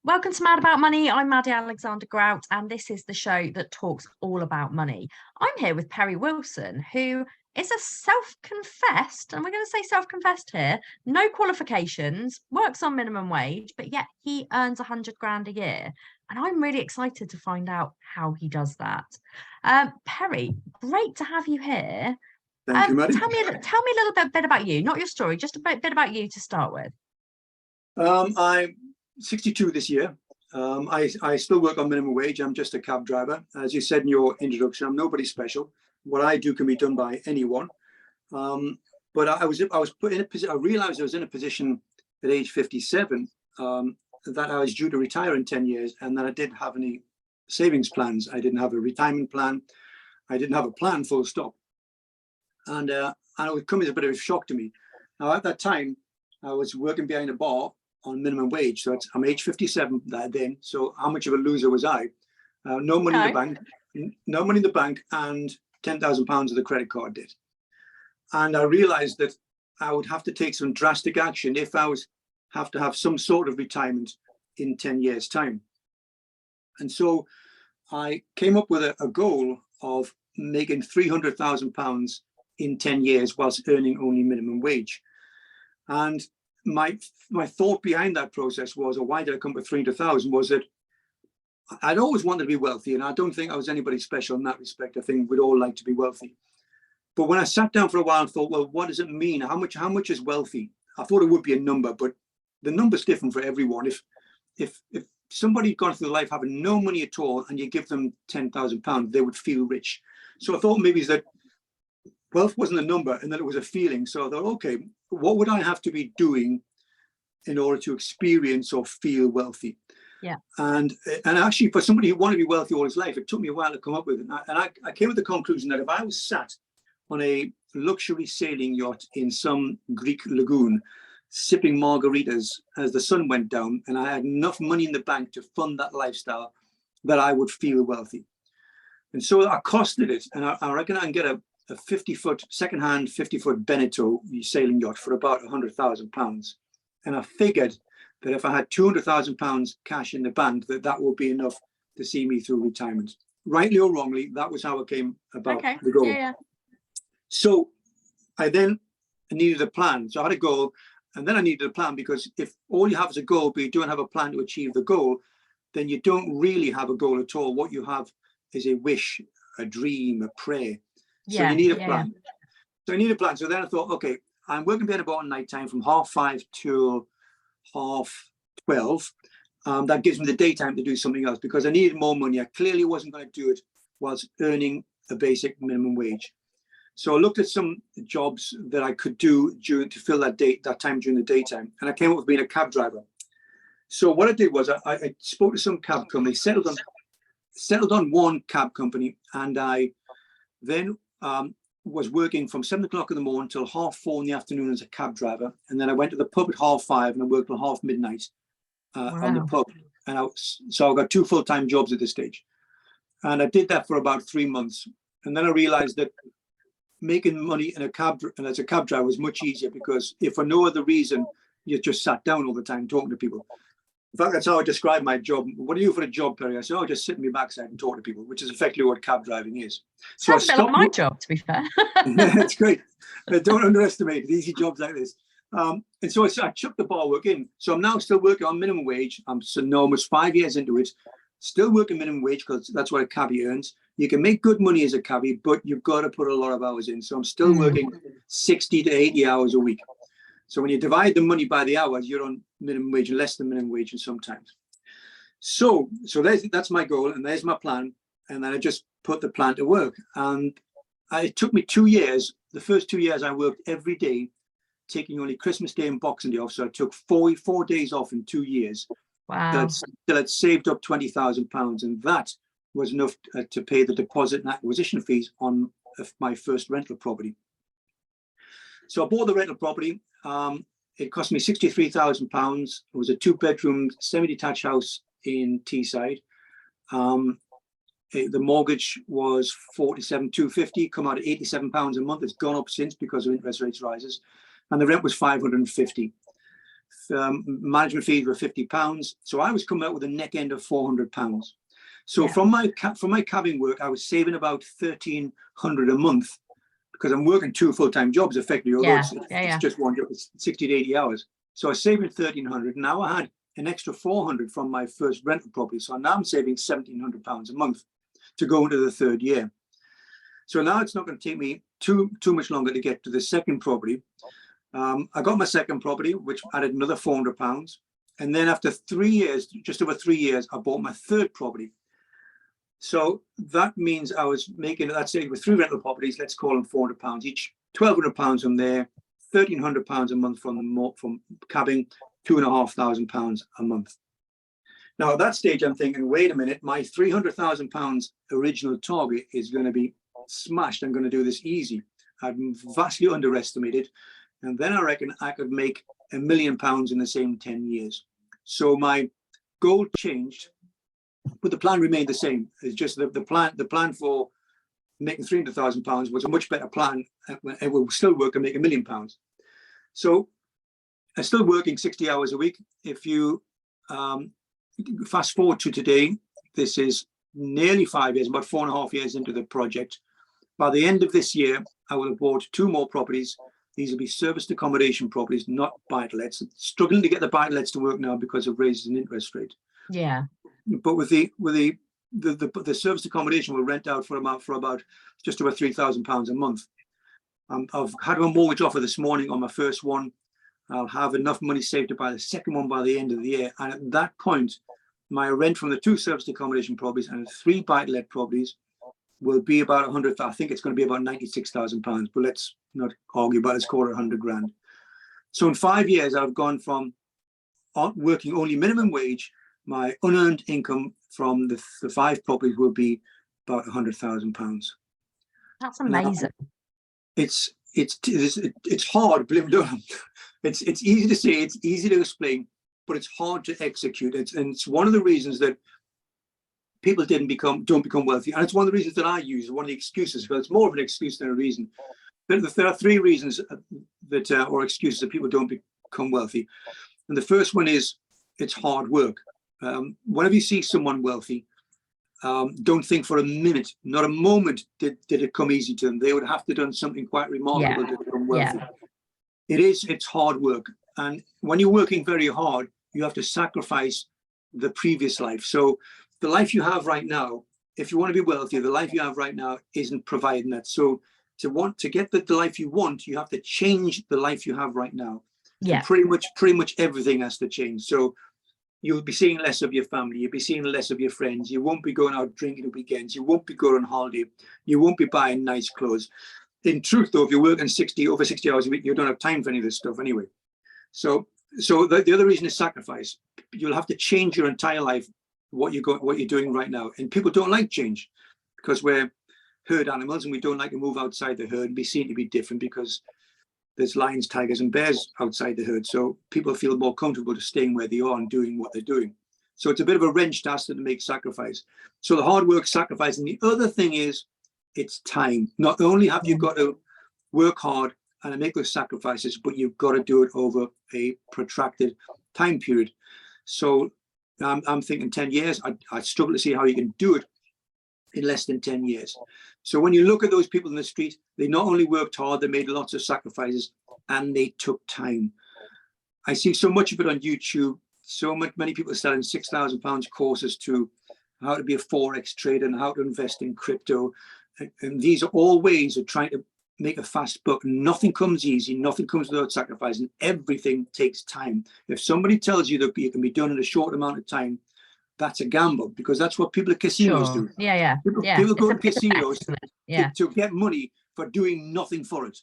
Welcome to Mad About Money. I'm Maddy Alexander-Grout, and this is the show that talks all about money. I'm here with Perry Wilson, who is a self-confessed, and we're going to say self-confessed here, no qualifications, works on minimum wage, but yet he earns 100 grand a year. And I'm really excited to find out how he does that. Perry, great to have you here. Thank you, Maddy. Tell me a little bit about you, not your story, just a bit about you to start with. I'm 62 this year. I still work on minimum wage. I'm just a cab driver. As you said in your introduction, I'm nobody special. What I do can be done by anyone. But I was put in a position. I realized I was in a position at age 57 that I was due to retire in 10 years, and that I didn't have any savings plans. I didn't have a retirement plan. I didn't have a plan, full stop. And it would come as a bit of a shock to me. Now, at that time, I was working behind a bar on minimum wage. So I'm age 57 then. So how much of a loser was I? No money in the bank, no money in the bank, and £10,000 of the credit card debt. And I realized that I would have to take some drastic action if I have to have some sort of retirement in 10 years' time. And so I came up with a goal of making £300,000 in 10 years whilst earning only minimum wage. And my thought behind that process was, or why did I come up with 300,000, was that I'd always wanted to be wealthy, and I don't think I was anybody special in that respect. I think we'd all like to be wealthy. But when I sat down for a while and thought, well, what does it mean? How much is wealthy? I thought it would be a number, but the number's different for everyone. If somebody had gone through life having no money at all, and you give them £10,000, they would feel rich. So I thought maybe that wealth wasn't a number, and that it was a feeling. So I thought, okay, what would I have to be doing in order to experience or feel wealthy? Yeah. And actually, for somebody who wanted to be wealthy all his life, it took me a while to come up with it. And I came to the conclusion that if I was sat on a luxury sailing yacht in some Greek lagoon, sipping margaritas as the sun went down, and I had enough money in the bank to fund that lifestyle, that I would feel wealthy. And so I costed it, and I reckon I can get a 50-foot, second-hand 50-foot Beneteau sailing yacht for about £100,000. And I figured that if I had £200,000 cash in the bank, that would be enough to see me through retirement. Rightly or wrongly, that was how I came about the goal. Yeah. So I then needed a plan. So I had a goal, and then I needed a plan, because if all you have is a goal, but you don't have a plan to achieve the goal, then you don't really have a goal at all. What you have is a wish, a dream, a prayer. So you need a plan. So I need a plan. So then I thought, okay, I'm working behind a bar at night time from 5:30 to 12:30. That gives me the daytime to do something else, because I needed more money. I clearly wasn't going to do it whilst earning a basic minimum wage. So I looked at some jobs that I could do to fill that time during the daytime, and I came up with being a cab driver. So what I did was I spoke to some cab company, settled on one cab company, and I then was working from 7 o'clock in the morning till 4:30 in the afternoon as a cab driver. And then I went to the pub at 5:30, and I worked till midnight on the pub. And so I got 2 full-time jobs at this stage. And I did that for about 3 months. And then I realized that making money as a cab driver was much easier, because if for no other reason, you just sat down all the time talking to people. In fact, that's how I describe my job. What do you do for a job, Perry? I said, I just sit on my backside and talk to people, which is effectively what cab driving is. So sounds a bit like my job, to be fair. That's great. Don't underestimate it. Easy jobs like this. And so I chucked the bar work in. So I'm now still working on minimum wage. I'm almost 5 years into it, still working minimum wage, because that's what a cabbie earns. You can make good money as a cabbie, but you've got to put a lot of hours in. So I'm still working 60 to 80 hours a week. So when you divide the money by the hours, you're on minimum wage, and less than minimum wage and sometimes. So that's my goal, and there's my plan. And then I just put the plan to work. And it took me 2 years. The first 2 years I worked every day, taking only Christmas Day and Boxing Day off. So I took 4 days off in 2 years. Wow. Till I'd saved up £20,000. And that was enough to pay the deposit and acquisition fees on my first rental property. So I bought the rental property. It cost me £63,000. It was a 2-bedroom, semi-detached house in Teesside. The mortgage was $47,250, come out at £87 a month. It's gone up since because of interest rates rises. And the rent was $550. Management fees were £50. So I was coming out with a neck end of £400. So Yeah. from my cabbing work, I was saving about £1,300 a month, because I'm working 2 full-time jobs effectively, although it's just one job, it's 60 to 80 hours. So I was saving £1,300. Now I had an extra £400 from my first rental property. So now I'm saving £1,700 a month to go into the 3rd year. So now it's not going to take me too much longer to get to the second property. I got my second property, which added another £400. And then after 3 years, just over 3 years, I bought my third property. So that means I was making, let's say with 3 rental properties, let's call them £400 each, £1,200 from there, £1,300 a month from cabbing, £2,500 a month. Now at that stage, I'm thinking, wait a minute, my £300,000 original target is going to be smashed. I'm going to do this easy. I've vastly underestimated. And then I reckon I could make £1 million in the same 10 years. So my goal changed, but the plan remained the same. It's just the plan for making £300,000 was a much better plan. It will still work and make £1 million. So I'm still working 60 hours a week. If you fast forward to today, this is nearly 5 years, about 4.5 years into the project. By the end of this year, I will have bought 2 more properties. These will be serviced accommodation properties, not buy-to-lets. Struggling to get the buy-to-lets to work now because of raises in interest rate. Yeah. But with the serviced accommodation, will rent out for about just over £3,000 a month. I've had a mortgage offer this morning on my first one. I'll have enough money saved to buy the second one by the end of the year. And at that point, my rent from the 2 serviced accommodation properties and 3 buy-to-let properties will be about 100. I think it's going to be about £96,000. But let's not argue about it. Let's call it 100 grand. So in 5 years, I've gone from working only minimum wage. My unearned income from the 5 properties will be about £100,000. That's amazing. Now, it's hard, believe it or not. It's easy to say, it's easy to explain, but it's hard to execute. It's one of the reasons that people don't become wealthy, and it's one of the reasons that I use, one of the excuses. But it's more of an excuse than a reason. There are 3 reasons that or excuses that people don't become wealthy, and the first one is it's hard work. Whenever you see someone wealthy, don't think for a minute, not a moment, did it come easy to them. They would have to have done something quite remarkable to become wealthy. Yeah. It's hard work. And when you're working very hard, you have to sacrifice the previous life. So the life you have right now, if you want to be wealthy, the life you have right now isn't providing that. So to get the life you want, you have to change the life you have right now. Yeah. So pretty much everything has to change. So you'll be seeing less of your family. You'll be seeing less of your friends. You won't be going out drinking on weekends. You won't be going on holiday. You won't be buying nice clothes. In truth, though, if you're working over 60 hours a week, you don't have time for any of this stuff anyway. So the other reason is sacrifice. You'll have to change your entire life, what you're doing right now. And people don't like change because we're herd animals and we don't like to move outside the herd and be seen to be different because there's lions, tigers, and bears outside the herd. So people feel more comfortable just staying where they are and doing what they're doing. So it's a bit of a wrench to ask them to make sacrifice. So the hard work, sacrifice. And the other thing is, it's time. Not only have you got to work hard and make those sacrifices, but you've got to do it over a protracted time period. So I'm thinking 10 years. I struggle to see how you can do it in less than 10 years. So when you look at those people in the street, they not only worked hard, they made lots of sacrifices, and they took time. I see so much of it on YouTube. Many people are selling £6,000 courses to how to be a Forex trader and how to invest in crypto. And these are all ways of trying to make a fast buck. Nothing comes easy. Nothing comes without sacrifice, and everything takes time. If somebody tells you that it can be done in a short amount of time, that's a gamble, because that's what people at casinos do. Yeah. People go to casinos to get money for doing nothing for it.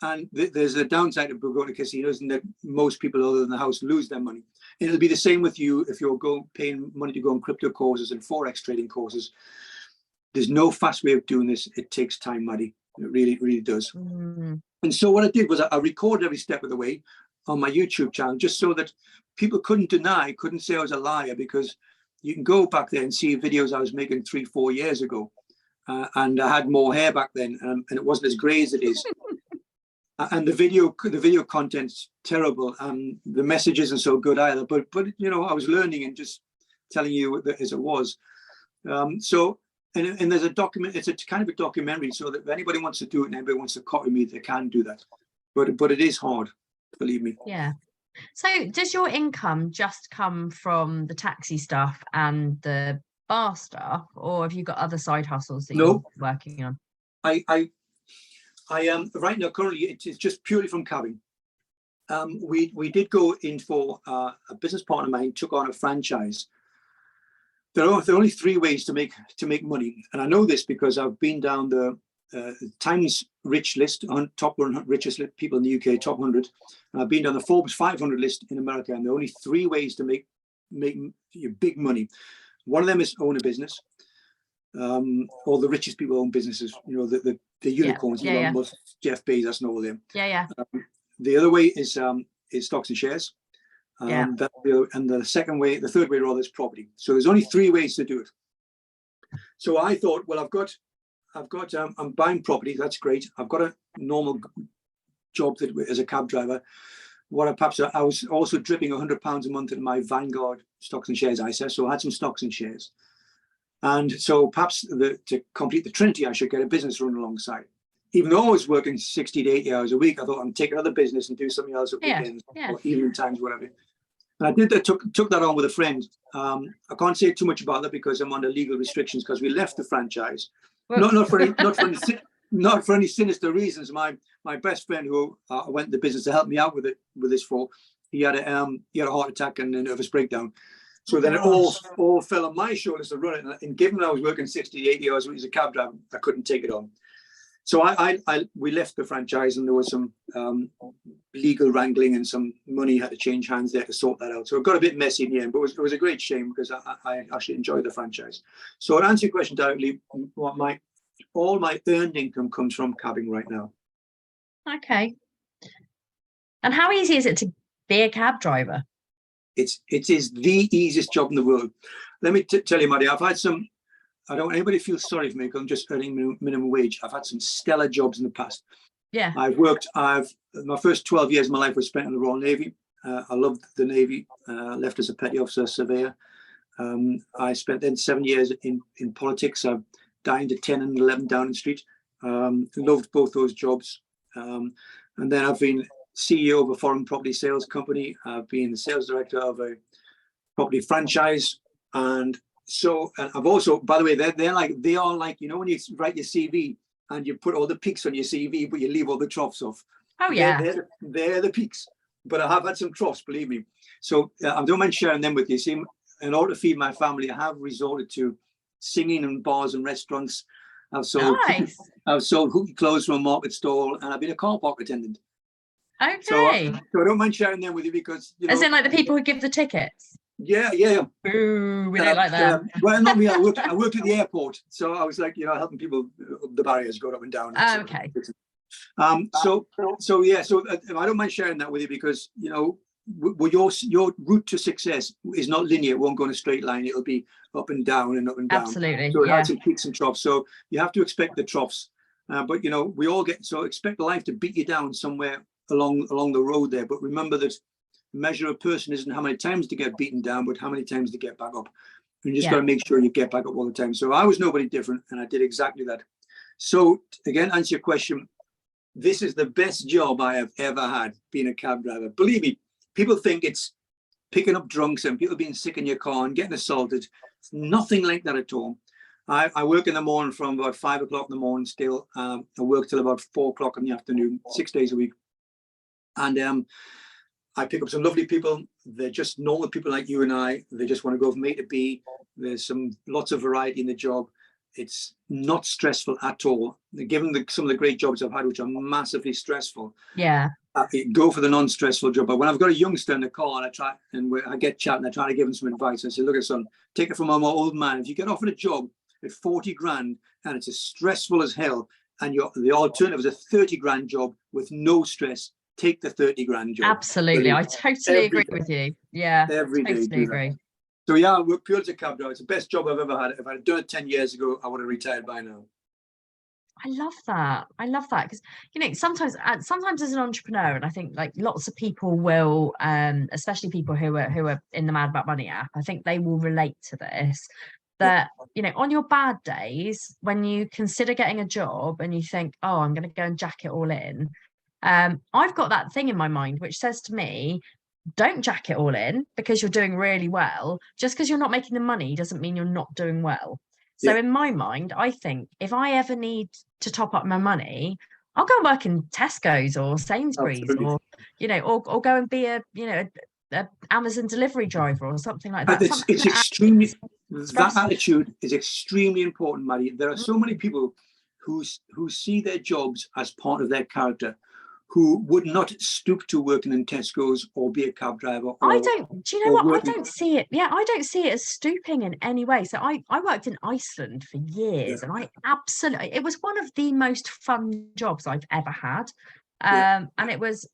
And there's a downside of going to casinos, and that most people other than the house lose their money. And it'll be the same with you if you're paying money to go on crypto courses and Forex trading courses. There's no fast way of doing this. It takes time, Maddy. It really, really does. And so what I did was I recorded every step of the way on my YouTube channel, just so that people couldn't say I was a liar, because you can go back there and see videos I was making 3-4 years ago. And I had more hair back then, and it wasn't as grey as it is. And the video content's terrible, and the message isn't so good either. But you know, I was learning and just telling you that as it was. So and there's a document. It's a kind of a documentary, so that if anybody wants to do it and anybody wants to copy me, they can do that. But it is hard, believe me. Yeah. So does your income just come from the taxi stuff and the bar stuff, or have you got other side hustles that you're working on? I am right now currently it's just purely from cabbing. We did go in for a business partner of mine took on a franchise. There are only 3 ways to make money, and I know this because I've been down the Times Rich list, on top 100 richest people in the UK, top 100. And I've been down the Forbes 500 list in America, and there are only 3 ways to make big money. One of them is own a business. All the richest people own businesses. You know, the unicorns, Elon Musk, Jeff Bezos, and all of them. The other way is stocks and shares. And the second way, the third way rather, is property. So there's only 3 ways to do it. So I thought, well, I'm buying property. That's great. I've got a normal job as a cab driver. I was also dripping £100 a month in my Vanguard stocks and shares ISA. So I had some stocks and shares. And so perhaps to complete the Trinity, I should get a business run alongside. Even though I was working 60 to 80 hours a week, I thought I'd take another business and do something else at weekends or evening times, whatever. And I did that, took that on with a friend. I can't say too much about that because I'm under legal restrictions because we left the franchise. Not for any sinister reasons. My best friend, who I went to the business to help me out with this for, he had a heart attack and a nervous breakdown. So then it all fell on my shoulders to run it. And given I was working 60, 80 hours as a cab driver, I couldn't take it on. So we left the franchise, and there was some legal wrangling and some money had to change hands there to sort that out. So it got a bit messy in the end, but it was a great shame because I actually enjoyed the franchise. So to answer your question directly, all my earned income comes from cabbing right now. Okay. And how easy is it to be a cab driver? It is the easiest job in the world. Let me tell you, Maddy, I've had some. I don't want anybody to feel sorry for me because I'm just earning minimum wage. I've had some stellar jobs in the past. Yeah. My first 12 years of my life was spent in the Royal Navy. I loved the Navy. Left as a petty officer surveyor. I spent then 7 years in politics. I dined at 10 and 11 Downing Street. Loved both those jobs. And then I've been CEO of a foreign property sales company. I've been the sales director of a property franchise. And so I've also, by the way, they are like, you know, when you write your CV and you put all the peaks on your CV, but you leave all the troughs off. Oh, yeah. They're the peaks. But I have had some troughs, believe me. So I don't mind sharing them with you. See, in order to feed my family, I have resorted to singing in bars and restaurants. I've sold hooky clothes from a market stall, and I've been a car park attendant. Okay. So I don't mind sharing them with you because, you know, as in like the people who give the tickets. Yeah. Ooh, we don't like that. Well, not me. I worked at the airport, so I was like, you know, helping people up the barriers, go up and down. Oh, okay. So I don't mind sharing that with you because, you know, your route to success is not linear. It won't go in a straight line. It'll be up and down and up and down. Absolutely. So it has some peaks and troughs. So you have to expect the troughs. But you know, we all expect life to beat you down somewhere along the road there. But remember that measure a person isn't how many times to get beaten down, but how many times to get back up. And you just got to make sure you get back up all the time. So I was nobody different, and I did exactly that. So again, answer your question. This is the best job I have ever had, being a cab driver. Believe me, people think it's picking up drunks and people being sick in your car and getting assaulted. It's nothing like that at all. I work in the morning from about 5 o'clock in the morning still. I work till about 4 o'clock in the afternoon, 6 days a week. And I pick up some lovely people. They're just normal people like you and I. They just want to go from A to B. There's lots of variety in the job. It's not stressful at all. Given some of the great jobs I've had, which are massively stressful. Yeah. Go for the non-stressful job. But when I've got a youngster in the car and I get chatting, I try to give him some advice. I say, look, son, take it from my old man. If you get offered a job at 40 grand and it's as stressful as hell, and the alternative is a 30 grand job with no stress, take the 30 grand job. Absolutely. I totally agree with you. Yeah. Every day. Totally agree. So yeah, I work purely as a cab driver. It's the best job I've ever had. If I'd done it 10 years ago, I would have retired by now. I love that. I love that because sometimes as an entrepreneur, and I think like lots of people will, especially people who are in the Mad About Money app, I think they will relate to this. Yeah. That on your bad days, when you consider getting a job and you think, oh, I'm going to go and jack it all in, I've got that thing in my mind which says to me, don't jack it all in because you're doing really well. Just because you're not making the money doesn't mean you're not doing well. So Yeah. in my mind, I think if I ever need to top up my money, I'll go and work in Tesco's or Sainsbury's, Absolutely. or go and be a Amazon delivery driver or something like But that. it's extremely, that Stressful. attitude is extremely important, Maddy. There are so many people who see their jobs as part of their character, who would not stoop to working in Tesco's or be a cab driver I or don't, do you know what? I working. don't see it. Yeah, I don't see it as stooping in any way. So I worked in Iceland for Yeah, years and it was one of the most fun jobs I've ever had. yeah, And it was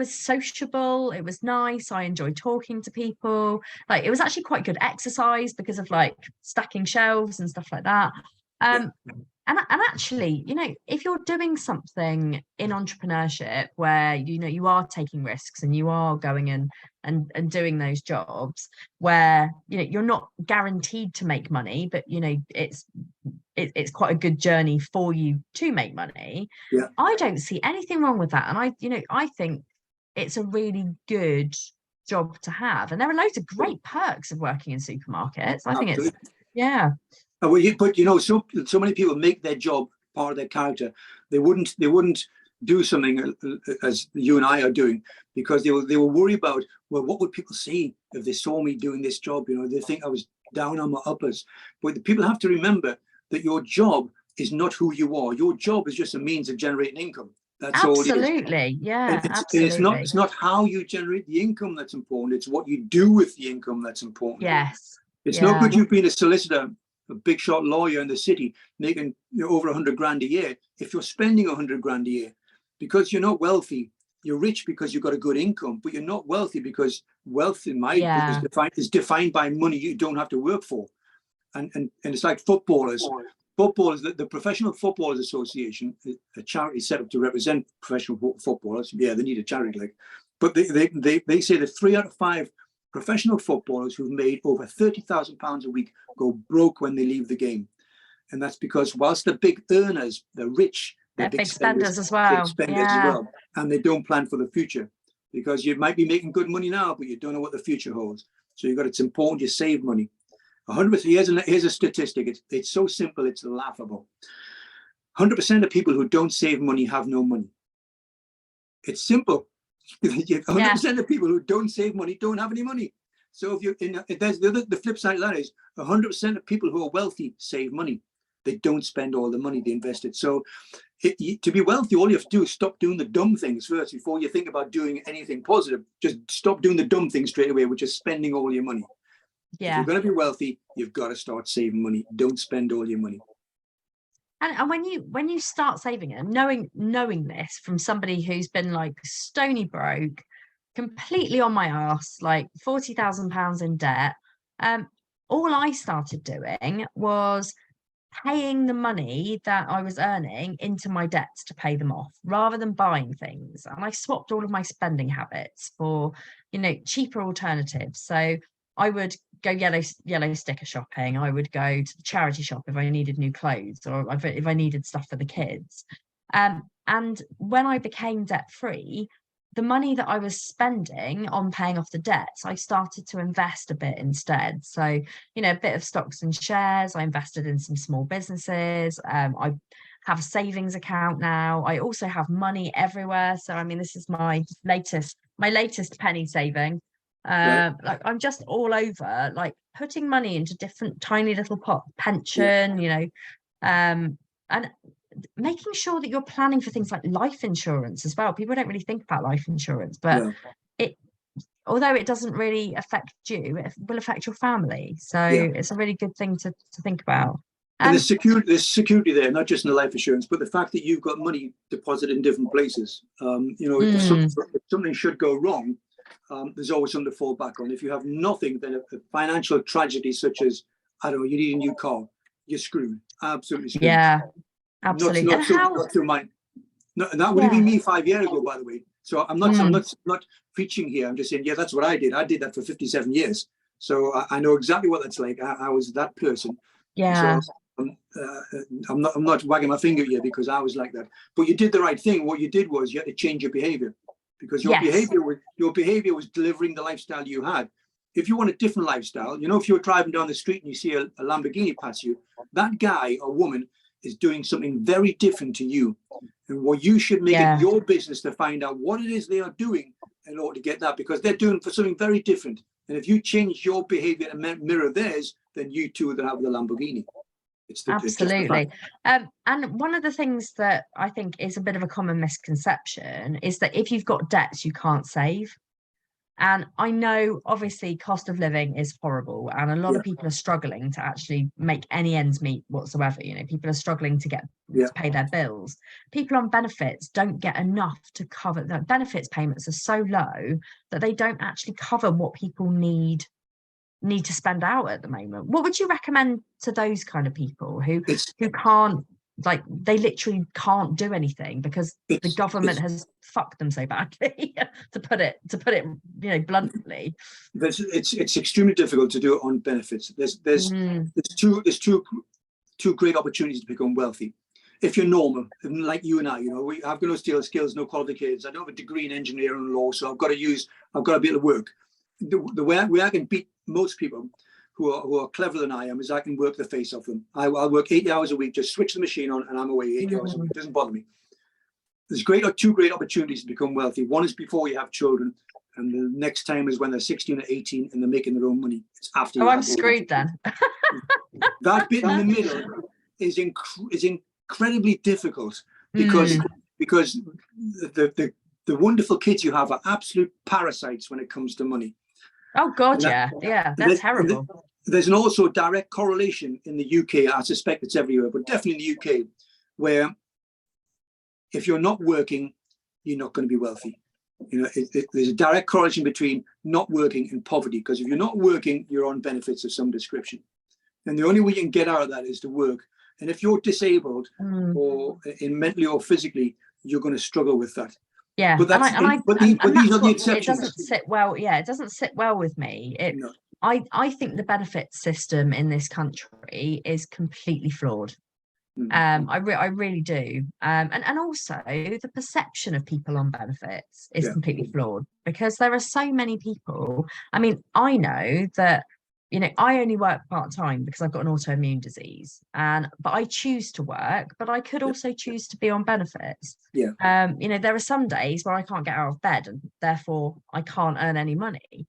sociable, it was nice. I enjoyed talking to people. Like it was actually quite good exercise because of like stacking shelves and stuff like that. yeah, Um, and actually, if you're doing something in entrepreneurship where you are taking risks and you are going in and doing those jobs where you're not guaranteed to make money, but it's quite a good journey for you to make money. yeah. I don't see anything wrong with that, and I think it's a really good job to have, and there are loads of great perks of working in supermarkets. I think it's, Absolutely. yeah. But so many people make their job part of their character. They wouldn't do something as you and I are doing because they will worry about, well, what would people see if they saw me doing this job? They think I was down on my uppers. But the people have to remember that your job is not who you are. Your job is just a means of generating income. That's all it is. Absolutely. Yeah, It's not absolutely. how you generate the income that's important. It's what you do with the income that's important. Yes. It's no Yeah. good you've been a solicitor, a big shot lawyer in the city, making over 100 grand a year. If you're spending 100 grand a year, because you're not wealthy, you're rich because you've got a good income, but you're not wealthy because wealth, in my book, is defined by money you don't have to work for. And it's like footballers. The Professional Footballers Association, a charity set up to represent professional footballers. Yeah, they need a charity, like, but they say that 3 out of 5 professional footballers who've made over £30,000 a week go broke when they leave the game. And that's because whilst the big earners, the rich, They're big big spenders as well. big spenders as Yeah. well, and they don't plan for the future because you might be making good money now, but you don't know what the future holds. So it's important you save money. 100%. Here's a statistic. It's so simple, it's laughable. 100% of people who don't save money have no money. It's simple. 100% of people who don't save money don't have any money. So there's the flip side of that is 100% of people who are wealthy save money. They don't spend all the money they invested. So to be wealthy, all you have to do is stop doing the dumb things first before you think about doing anything positive. Just stop doing the dumb things straight away, which is spending all your money. Yeah. If you're going to be wealthy, you've got to start saving money. Don't spend all your money. And when you start saving it, knowing this from somebody who's been like stony broke, completely on my ass, like £40,000 in debt, all I started doing was paying the money that I was earning into my debts to pay them off rather than buying things. And I swapped all of my spending habits for, cheaper alternatives. So I would go yellow sticker shopping. I would go to the charity shop if I needed new clothes or if I needed stuff for the kids. And when I became debt free, the money that I was spending on paying off the debts, I started to invest a bit instead. So, a bit of stocks and shares. I invested in some small businesses. I have a savings account now. I also have money everywhere. So, I mean, this is my latest penny saving. Right. Like I'm just all over, like putting money into different tiny little pot pension, and making sure that you're planning for things like life insurance as well. People don't really think about life insurance, but although it doesn't really affect you, it will affect your family. So it's a really good thing to think about. And there's security there, not just in the life insurance, but the fact that you've got money deposited in different places. If something should go wrong, there's always something to fall back on. If you have nothing, then a financial tragedy such as, I don't know, you need a new car, you're screwed. Absolutely screwed. Yeah, Absolutely. And how? Not through mine. No, and that would have Yeah. been me 5 years ago, by the way. So I'm not preaching here. I'm just saying, yeah, that's what I did. I did that for 57 years. So I know exactly what that's like. I was that person. Yeah. So I'm not wagging my finger here because I was like that. But you did the right thing. What you did was you had to change your behavior, because your Yes. behavior was delivering the lifestyle you had. If you want a different lifestyle, if you're driving down the street and you see a Lamborghini pass you, that guy or woman is doing something very different to you. And what you should make it your business to find out what it is they are doing in order to get that, because they're doing for something very different. And if you change your behavior to mirror theirs, then you too will have the Lamborghini. Absolutely. And one of the things that I think is a bit of a common misconception is that if you've got debts, you can't save. And I know, obviously, cost of living is horrible, and a lot of people are struggling to actually make any ends meet whatsoever. People are struggling to pay their bills. People on benefits don't get enough to cover. The benefits payments are so low that they don't actually cover what people need to spend out at the moment. What would you recommend to those kind of people who can't, they literally can't do anything because the government has fucked them so badly, to put it bluntly? It's extremely difficult to do it on benefits. There's two great opportunities to become wealthy. If you're normal, like you and I, I've got no skills, no qualifications. I don't have a degree in engineering and law, so I've got to be able to work. The way I can beat most people who are cleverer than I am is I can work the face off them. I'll work 80 hours a week, just switch the machine on and I'm away 80 hours a week. It doesn't bother me. There's two great opportunities to become wealthy. One is before you have children, and the next time is when they're 16 or 18 and they're making their own money. It's after. I'm screwed then. That bit in the middle is incredibly difficult because the wonderful kids you have are absolute parasites when it comes to money. Oh God, yeah, that's terrible. There's an also direct correlation in the UK. I suspect it's everywhere, but definitely in the UK, where if you're not working, you're not going to be wealthy. There's a direct correlation between not working and poverty, because if you're not working, you're on benefits of some description. And the only way you can get out of that is to work. And if you're disabled or mentally or physically, you're going to struggle with that. Yeah, but these are the exceptions. It doesn't sit well. Yeah, it doesn't sit well with me. No. I think the benefit system in this country is completely flawed. I really do. And also the perception of people on benefits is completely flawed, because there are so many people. I mean, I know that, I only work part-time because I've got an autoimmune disease, but I choose to work, but I could also choose to be on benefits. Yeah. There are some days where I can't get out of bed and therefore I can't earn any money.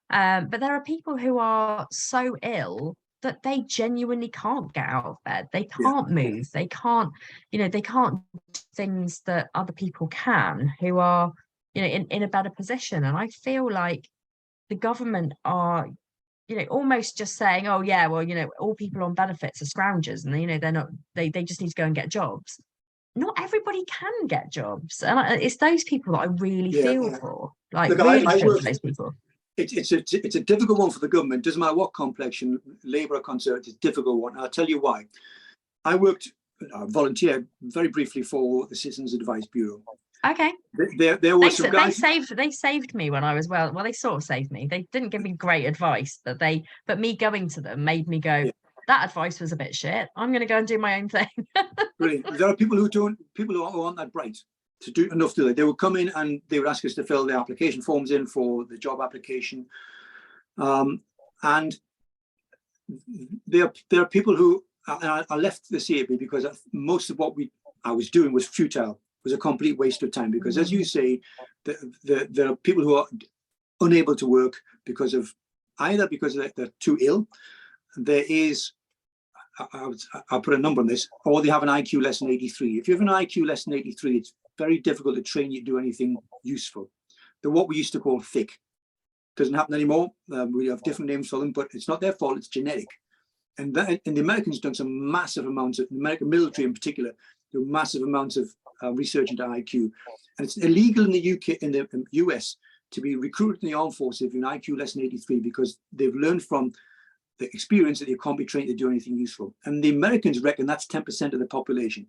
But there are people who are so ill that they genuinely can't get out of bed. They can't move. They can't, they can't do things that other people can, who are, in a better position. And I feel like the government are, almost just saying, oh yeah, well, all people on benefits are scroungers, and they're not, they just need to go and get jobs. Not everybody can get jobs, and it's those people that I really feel for. Look, really feel for those people. It's a difficult one for the government. Doesn't matter what complexion, Labour or Conservative, it's a difficult one. I'll tell you why. I volunteered very briefly for the Citizens Advice Bureau. Okay. There were some guys. They saved me when I was well. They sort of saved me. They didn't give me great advice, but me going to them made me go, that advice was a bit shit. I'm going to go and do my own thing. Brilliant. There are people who aren't that bright to do enough to do it. They would come in and they would ask us to fill the application forms in for the job application. And there are people who, I left the CAB because most of what I was doing was futile. Was a complete waste of time, because, as you say, there are people who are unable to work because they're too ill. There is, I'll put a number on this, or they have an IQ less than 83. If you have an IQ less than 83, it's very difficult to train you to do anything useful. They're what we used to call thick. Doesn't happen anymore. We have different names for them, but it's not their fault. It's genetic. And the Americans done some massive amounts of, the American military in particular, do massive amounts of research into IQ, and it's illegal in the UK, in the US, to be recruited in the armed forces if you're an IQ less than 83, because they've learned from the experience that you can't be trained to do anything useful. And the Americans reckon that's 10% of the population.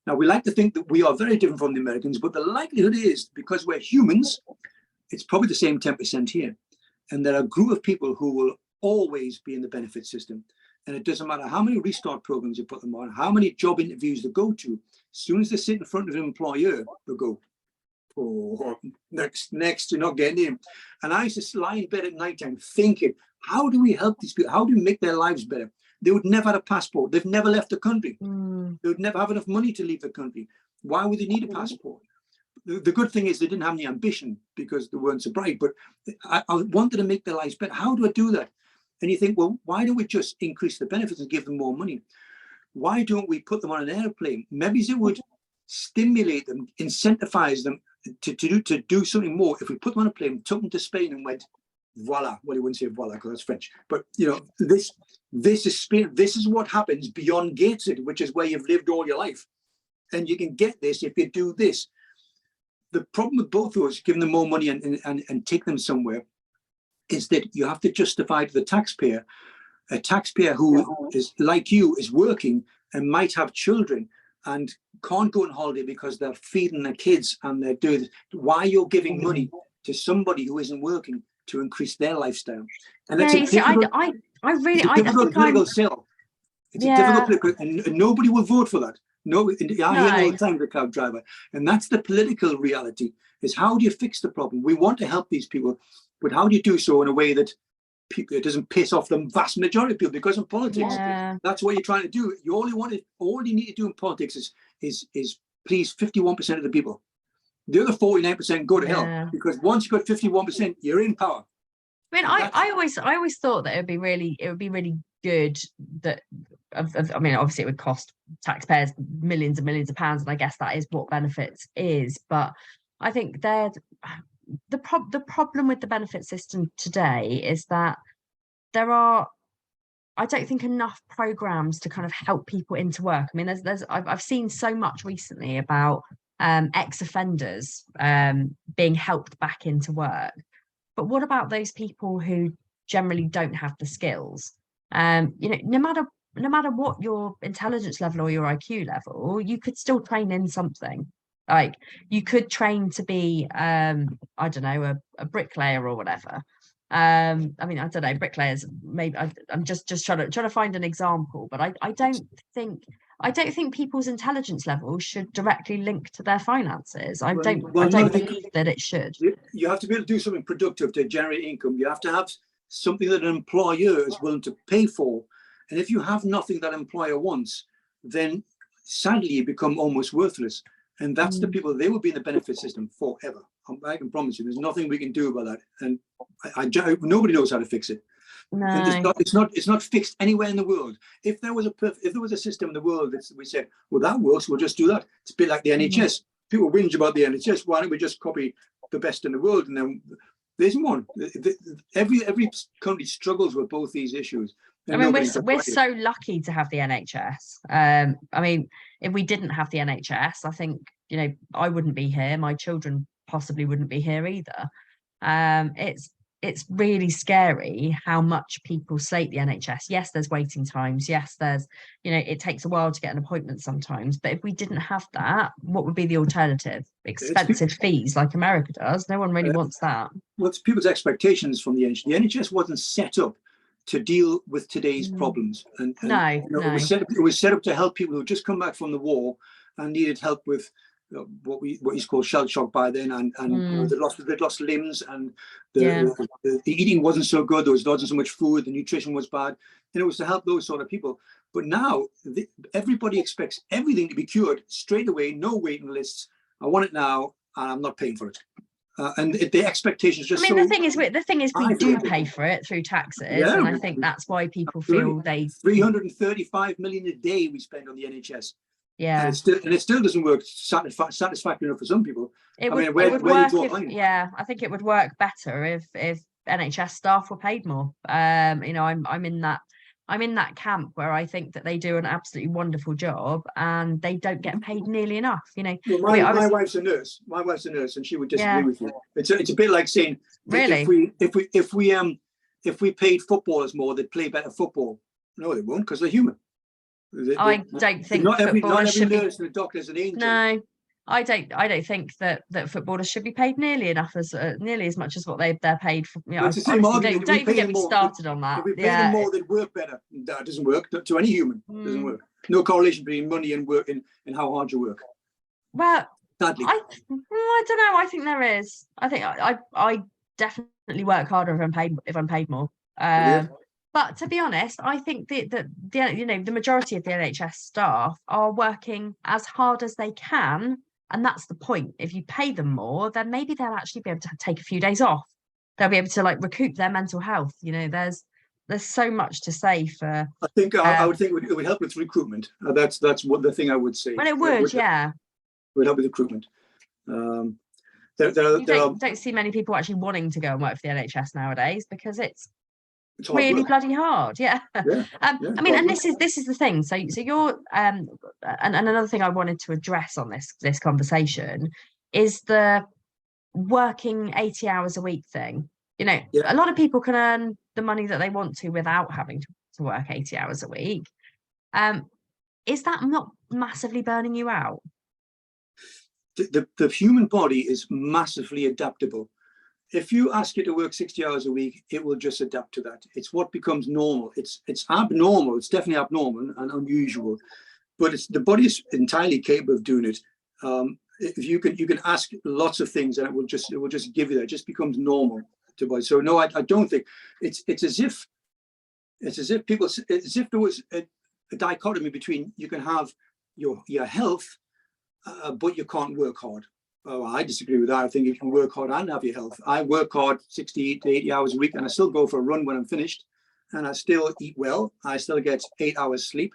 Now, we like to think that we are very different from the Americans, but the likelihood is, because we're humans, it's probably the same 10% here. And there are a group of people who will always be in the benefit system. And it doesn't matter how many restart programs you put them on, how many job interviews they go to. As soon as they sit in front of an employer, they'll go, oh, next, you're not getting in. And I used to lie in bed at night time thinking, how do we help these people? How do we make their lives better? They would never have a passport. They've never left the country. They would never have enough money to leave the country. Why would they need a passport? The good thing is they didn't have any ambition because they weren't so bright, but I wanted to make their lives better. How do I do that? And you think, well, why don't we just increase the benefits and give them more money? Why don't we put them on an airplane? Maybe it would stimulate them, incentivize them to do something more. If we put them on a plane, took them to Spain and went, voila. Well, you wouldn't say voila because that's French, but you know, this is what happens beyond Gateshead, which is where you've lived all your life. And you can get this if you do this. The problem with both of those, giving them more money and take them somewhere, is that you have to justify to the taxpayer, a taxpayer who is like you, is working and might have children and can't go on holiday because they're feeding their kids and they're doing why you're giving money to somebody who isn't working to increase their lifestyle. And that's I really difficult political sell. It's a difficult political, and nobody will vote for that. No, I hear all the time the cab driver, and that's the political reality. Is how do you fix the problem? We want to help these people, but how do you do so in a way that it doesn't piss off the vast majority of people? Because in politics, that's what you're trying to do. All you need to do in politics is please 51% of the people. The other 49% go to hell, because once you've got 51%, you're in power. I mean, I always thought that it would be really good that. I mean, obviously, it would cost taxpayers millions and millions of pounds, and I guess that is what benefits is. But I think the problem with the benefit system today is that there are, I don't think, enough programs to kind of help people into work. I mean, I've seen so much recently about ex-offenders being helped back into work. But what about those people who generally don't have the skills? You know, no matter what your intelligence level or your IQ level, you could still train in something. Like you could train to be, I don't know, a bricklayer or whatever. I mean, I don't know, bricklayers. Maybe I'm just trying to find an example, but I don't think people's intelligence levels should directly link to their finances. I don't believe that it should. You have to be able to do something productive to generate income. You have to have something that an employer is willing to pay for. And if you have nothing that employer wants, then sadly you become almost worthless. And that's the people, they will be in the benefit system forever. I can promise you, there's nothing we can do about that. And nobody knows how to fix it. No. And it's not fixed anywhere in the world. If there was a system in the world that we said, well, that works, we'll just do that. It's a bit like the NHS. People whinge about the NHS. Why don't we just copy the best in the world? And then there isn't one. Every country struggles with both these issues. I mean, we're so lucky to have the NHS. I mean, if we didn't have the NHS, I think, you know, I wouldn't be here. My children possibly wouldn't be here either. It's really scary how much people slate the NHS. Yes, there's waiting times. Yes, there's, you know, it takes a while to get an appointment sometimes. But if we didn't have that, what would be the alternative? Expensive fees like America does. No one really wants that. Well, it's people's expectations from the NHS. The NHS wasn't set up to deal with today's problems. And no. It was set up to help people who just come back from the war and needed help with what is called shell shock by then, and they'd lost limbs, and the eating wasn't so good. There wasn't so much food. The nutrition was bad, and it was to help those sort of people. But now everybody expects everything to be cured straight away. No waiting lists. I want it now, and I'm not paying for it. And the expectations just. I mean, the thing is, we do pay for it through taxes, and I think that's why people feel they. 335 million a day we spend on the NHS. Yeah, and it still doesn't work satisfactory enough for some people. I think it would work better if NHS staff were paid more. You know, I'm in that camp where I think that they do an absolutely wonderful job and they don't get paid nearly enough. You know, well, my wife's a nurse. My wife's a nurse, and she would disagree with you. It's a bit like saying, really, if we paid footballers more, they'd play better football. No, they won't, because they're human. I don't think not every footballers should be. nurse and a doctor is an angel. No, I don't think that footballers should be paid nearly enough as nearly as much as what they're paid for. You know, It's the same honestly, argument. don't even get me started on that. If we pay them more, they'd work better. That doesn't work to any human. It doesn't work. No correlation between money and work and how hard you work. Well, sadly, I don't know. I think there is. I think I definitely work harder if I'm paid more. But to be honest, I think that the majority of the NHS staff are working as hard as they can, and that's the point. If you pay them more, then maybe they'll actually be able to take a few days off. They'll be able to recoup their mental health. There's so much to say for. I think I would think it would help with recruitment. That's what the thing I would say. Well, it would, yeah. It would help with recruitment. You don't see many people actually wanting to go and work for the NHS nowadays because it's really bloody hard. Yeah. I mean, and this is the thing. So you're and another thing I wanted to address on this conversation is the working 80 hours a week thing. A lot of people can earn the money that they want to without having to work 80 hours a week. Is that not massively burning you out? The human body is massively adaptable. If you ask it to work 60 hours a week, it will just adapt to that. It's what becomes normal. It's abnormal. It's definitely abnormal and unusual, but the body is entirely capable of doing it. If you can ask lots of things, and it will just give you that. It just becomes normal to body. So no, I don't think it's as if there was a dichotomy between you can have your health, but you can't work hard. Oh, I disagree with that. I think you can work hard and have your health. I work hard 60 to 80 hours a week, and I still go for a run when I'm finished, and I still eat well. I still get 8 hours sleep.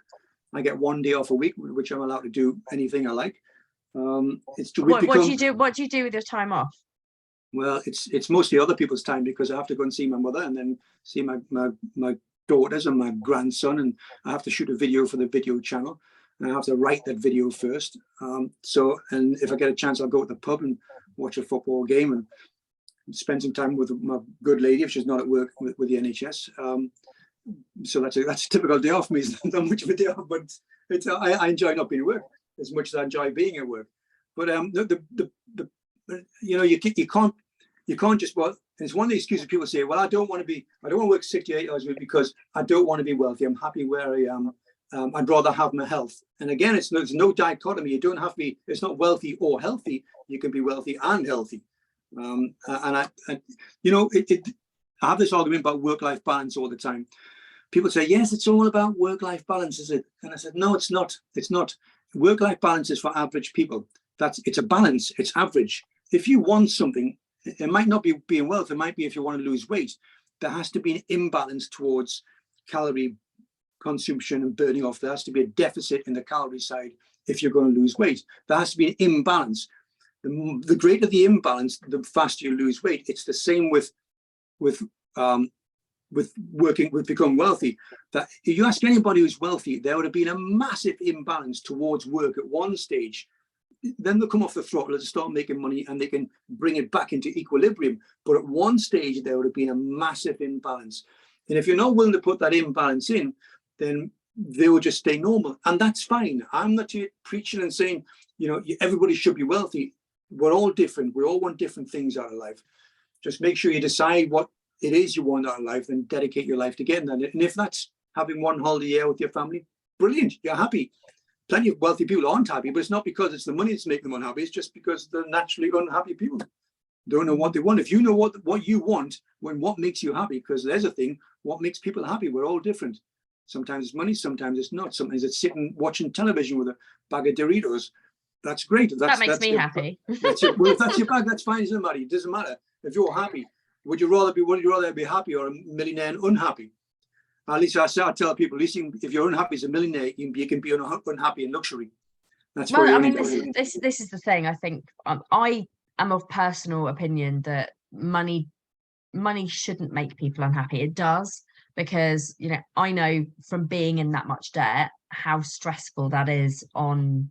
I get 1 day off a week, which I'm allowed to do anything I like. What do you do? What do you do with your time off? Well, it's mostly other people's time because I have to go and see my mother and then see my daughters and my grandson, and I have to shoot a video for the video channel. And I have to write that video first. And if I get a chance, I'll go to the pub and watch a football game and spend some time with my good lady if she's not at work with the NHS. So that's a typical day off for me. It's not much of a day off, but I enjoy not being at work as much as I enjoy being at work. But you can't just, well, it's one of the excuses people say, well, I don't want to work 68 hours a week because I don't want to be wealthy. I'm happy where I am. I'd rather have my health. And again, there's no dichotomy. You don't have to be, it's not wealthy or healthy. You can be wealthy and healthy. I have this argument about work-life balance all the time. People say, yes, it's all about work-life balance, is it? And I said, no, it's not. It's not. Work-life balance is for average people. It's a balance. It's average. If you want something, it might not be being wealthy. It might be if you want to lose weight. There has to be an imbalance towards calorie consumption and burning off. There has to be a deficit in the calorie side if you're going to lose weight. There has to be an imbalance. The greater the imbalance, the faster you lose weight. It's the same with becoming wealthy. That if you ask anybody who's wealthy, there would have been a massive imbalance towards work at one stage. Then they'll come off the throttle and start making money, and they can bring it back into equilibrium. But at one stage, there would have been a massive imbalance. And if you're not willing to put that imbalance in, then they will just stay normal. And that's fine. I'm not here preaching and saying, everybody should be wealthy. We're all different. We all want different things out of life. Just make sure you decide what it is you want out of life and dedicate your life to getting that. And if that's having one holiday a year with your family, brilliant. You're happy. Plenty of wealthy people aren't happy, but it's not because it's the money that's making them unhappy. It's just because they're naturally unhappy people. Don't know what they want. If you know what you want, what makes you happy, because there's a thing, what makes people happy, we're all different. Sometimes it's money, sometimes it's not. Sometimes it's sitting watching television with a bag of Doritos. That's great. That makes me happy. Well, if that's your bag, that's fine. It doesn't matter. If you're happy, would you rather be happy or a millionaire and unhappy? At least I tell people, if you're unhappy as a millionaire, you can be unhappy in luxury. That's this is the thing. I think I am of personal opinion that money shouldn't make people unhappy. It does, because I know from being in that much debt how stressful that is on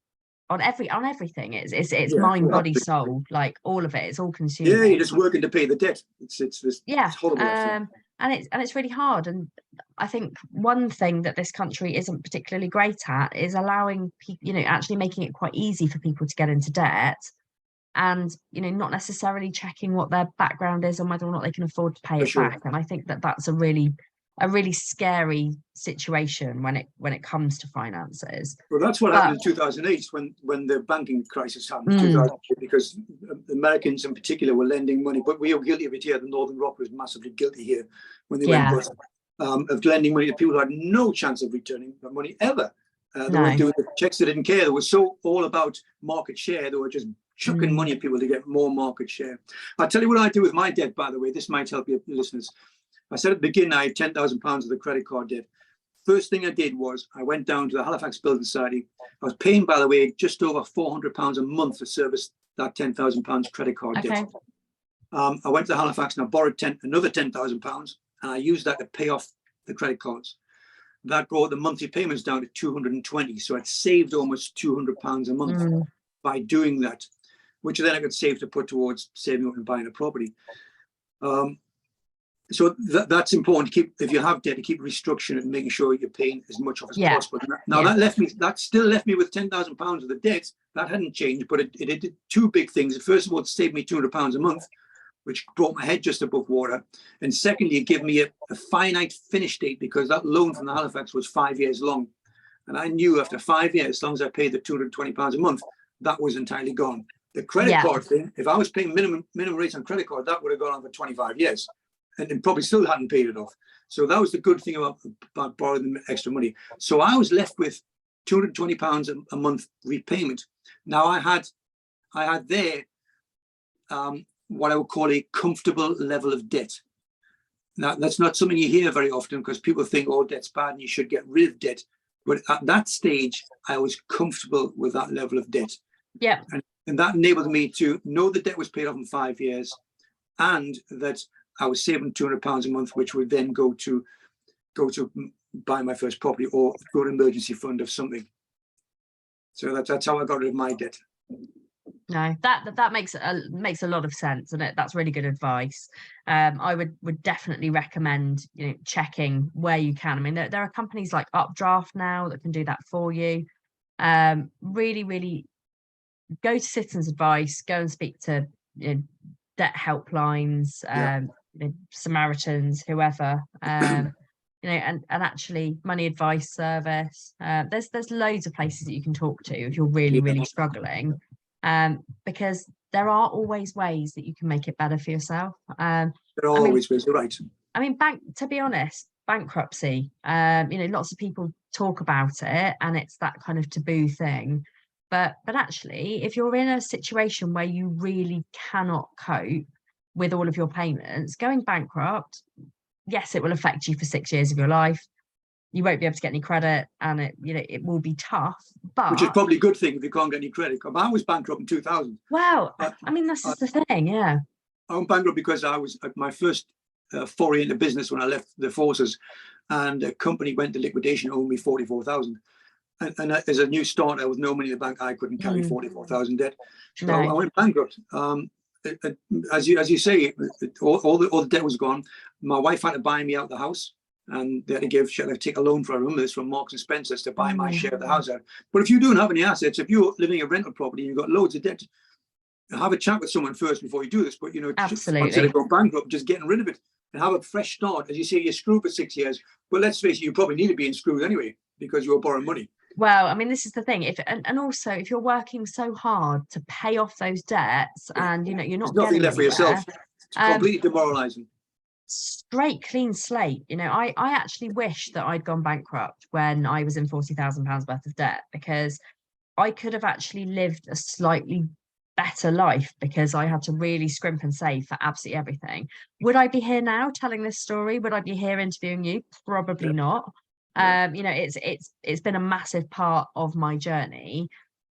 everything. It's mind, body, soul, like all of it. It's all consuming. Yeah, you're just working to pay the debt. It's horrible. it's really hard. And I think one thing that this country isn't particularly great at is allowing people, actually making it quite easy for people to get into debt, and not necessarily checking what their background is and whether or not they can afford to pay For it sure. back. And I think that that's a really scary situation when it comes to finances. Well, that's what But happened in 2008 when the banking crisis happened in mm, 2008, because Americans in particular were lending money, but we were guilty of it here. The Northern Rock was massively guilty here when they went yeah, bust, of lending money to people who had no chance of returning the money ever. They weren't no, doing the checks, they didn't care. They were so all about market share. They were just chucking mm, money at people to get more market share. I'll tell you what I do with my debt, by the way. This might help your listeners. I said at the beginning, I had £10,000 of the credit card debt. First thing I did was I went down to the Halifax Building Society. I was paying, by the way, just over £400 a month to service that £10,000 credit card debt. okay, I went to Halifax and I borrowed another £10,000, and I used that to pay off the credit cards. That brought the monthly payments down to 220. So I'd saved almost £200 a month by doing that, which then I could save to put towards saving up and buying a property. So that's important to keep, if you have debt, to keep restructuring it and making sure you're paying as much off as possible. Now that still left me with £10,000 of the debt. That hadn't changed, but it did two big things. First of all, it saved me £200 a month, which brought my head just above water. And secondly, it gave me a finite finish date, because that loan from the Halifax was 5 years long. And I knew after 5 years, as long as I paid the £220 a month, that was entirely gone. The credit card thing, if I was paying minimum rates on credit card, that would have gone on for 25 years. And probably still hadn't paid it off. So that was the good thing about borrowing the extra money. So I was left with £220 a month repayment. Now I had there what I would call a comfortable level of debt. Now that's not something you hear very often, because people think, oh, debt's bad and you should get rid of debt. But at that stage, I was comfortable with that level of debt. yeah, and that enabled me to know the debt was paid off in 5 years, and that I was saving £200 a month, which would then go to buy my first property or go to an emergency fund of something. So that's how I got rid of my debt. no, that makes a lot of sense, and that's really good advice. I would definitely recommend checking where you can. I mean, there are companies like Updraft now that can do that for you. Really go to Citizens Advice, go and speak to debt helplines, Samaritans, whoever, and actually Money Advice Service. There's loads of places that you can talk to if you're really struggling, because there are always ways that you can make it better for yourself. There are always ways, you're right. I mean, to be honest, bankruptcy, lots of people talk about it and it's that kind of taboo thing. But actually, if you're in a situation where you really cannot cope with all of your payments, going bankrupt, yes, it will affect you for 6 years of your life. You won't be able to get any credit, and it will be tough. But which is probably a good thing if you can't get any credit. I was bankrupt in 2000. Well, I mean, this is the thing, yeah. I went bankrupt because I was at my first foray into business when I left the forces, and a company went to liquidation, owed me 44,000. And as a new starter with no money in the bank, I couldn't carry 44,000 debt. So I went bankrupt. As you say, all the debt was gone. My wife had to buy me out the house, and they had to take a loan for, I remember this, from Marks and Spencer's to buy my share of the house out. But if you don't have any assets, if you're living in a rental property and you've got loads of debt, have a chat with someone first before you do this. But absolutely, instead of going bankrupt, just getting rid of it and have a fresh start. As you say, you're screwed for 6 years, but let's face it, you probably need to be in screwed anyway because you were borrowing money. Well, I mean, this is the thing. And also, if you're working so hard to pay off those debts, and you're not There's nothing getting left for yourself, it's completely demoralizing. Straight clean slate. I actually wish that I'd gone bankrupt when I was in £40,000 worth of debt, because I could have actually lived a slightly better life, because I had to really scrimp and save for absolutely everything. Would I be here now telling this story? Would I be here interviewing you? Probably not. It's been a massive part of my journey,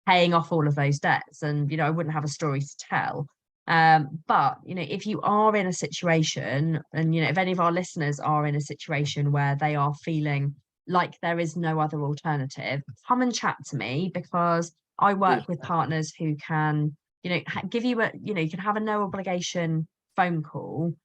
paying off all of those debts, and I wouldn't have a story to tell. But if you are in a situation, and if any of our listeners are in a situation where they are feeling like there is no other alternative, come and chat to me, because I work with partners who can give you you can have a no obligation phone call,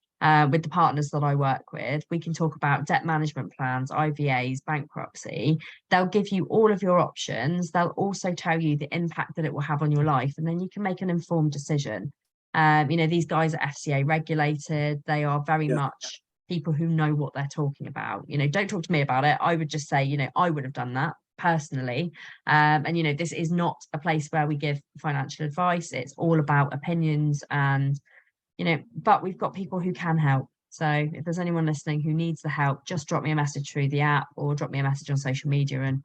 with the partners that I work with. We can talk about debt management plans, IVAs, bankruptcy. They'll give you all of your options. They'll also tell you the impact that it will have on your life, and then you can make an informed decision. These guys are FCA regulated. They are very Yeah. much people who know what they're talking about. Don't talk to me about it. I would just say, I would have done that personally. This is not a place where we give financial advice. It's all about opinions and, but we've got people who can help. So if there's anyone listening who needs the help, just drop me a message through the app or drop me a message on social media and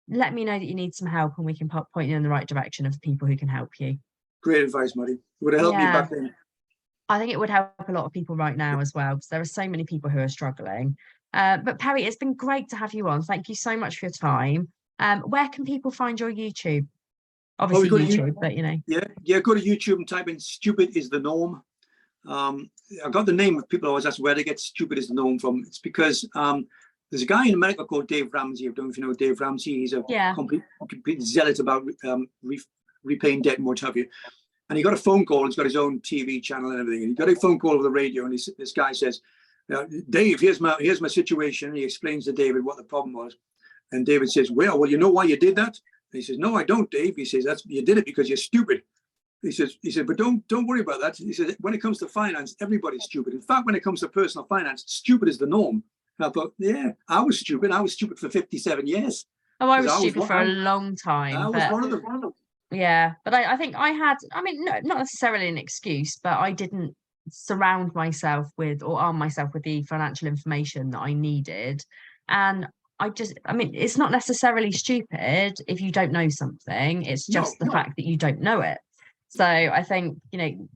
let me know that you need some help, and we can point you in the right direction of people who can help you. Great advice, Maddy. Would have helped me back then. I think it would help a lot of people right now as well, because there are so many people who are struggling. But Perry, it's been great to have you on. Thank you so much for your time. Where can people find your YouTube? Obviously YouTube, but Yeah, go to YouTube and type in "Stupid is the Norm." I got the name of people always ask where they get "Stupid is the Norm" from. It's because there's a guy in America called Dave Ramsey. I don't know if you know Dave Ramsey. He's a complete zealot about repaying debt and what have you. And he got a phone call. He's got his own TV channel and everything. And he got a phone call over the radio, and this guy says, "Dave, here's my situation." He explains to David what the problem was, and David says, "Well, you know why you did that?" And he says, "No, I don't, Dave." He says, "You did it because you're stupid." He said, "But don't worry about that." He said, "When it comes to finance, everybody's stupid. In fact, when it comes to personal finance, stupid is the norm." And I thought, yeah, I was stupid. I was stupid for 57 years. Oh, I was stupid for a long time. I was one of them. Yeah, but I think I had, no, not necessarily an excuse, but I didn't surround myself with or arm myself with the financial information that I needed. And it's not necessarily stupid if you don't know something. It's just the fact that you don't know it. So I think,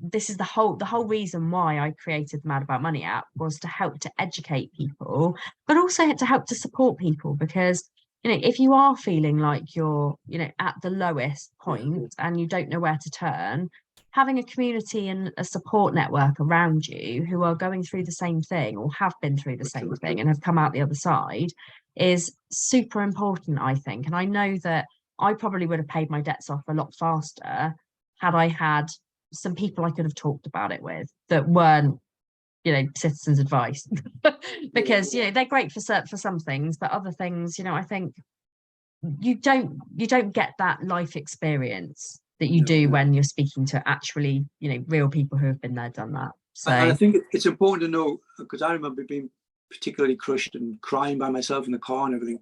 this is the whole reason why I created the Mad About Money app, was to help to educate people, but also to help to support people, because if you are feeling like you're, at the lowest point and you don't know where to turn, having a community and a support network around you who are going through the same thing or have been through the same thing and have come out the other side is super important, I think. And I know that I probably would have paid my debts off a lot faster had I had some people I could have talked about it with that weren't, citizens' advice, because they're great for some things, but other things, I think you don't get that life experience that you do when you're speaking to actually real people who have been there, done that. So I think it's important to know, because I remember being particularly crushed and crying by myself in the car and everything,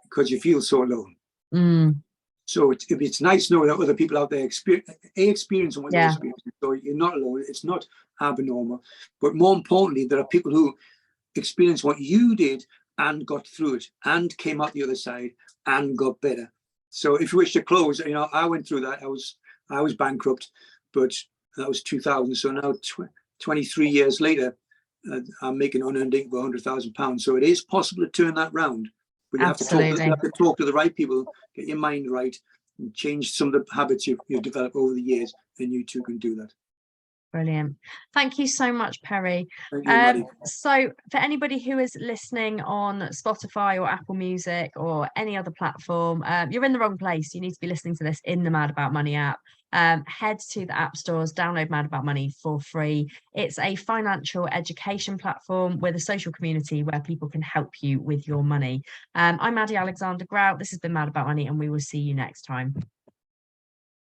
because you feel so alone. So it's nice to know that other people out there experience what you're experiencing. So you're not alone. It's not abnormal. But more importantly, there are people who experience what you did and got through it and came out the other side and got better. So if you wish to close, I went through that. I was bankrupt, but that was 2000. So now 23 years later, I'm making unearned income of £100,000. So it is possible to turn that round. But you have to talk to the right people, get your mind right, and change some of the habits you've developed over the years, and you too can do that. Brilliant. Thank you so much, Perry. Thank you, Maddy. So for anybody who is listening on Spotify or Apple Music or any other platform, you're in the wrong place. You need to be listening to this in the Mad About Money app. Head to the app stores, download Mad About Money for free. It's a financial education platform with a social community where people can help you with your money. I'm Maddy Alexander-Grout. This has been Mad About Money, and we will see you next time.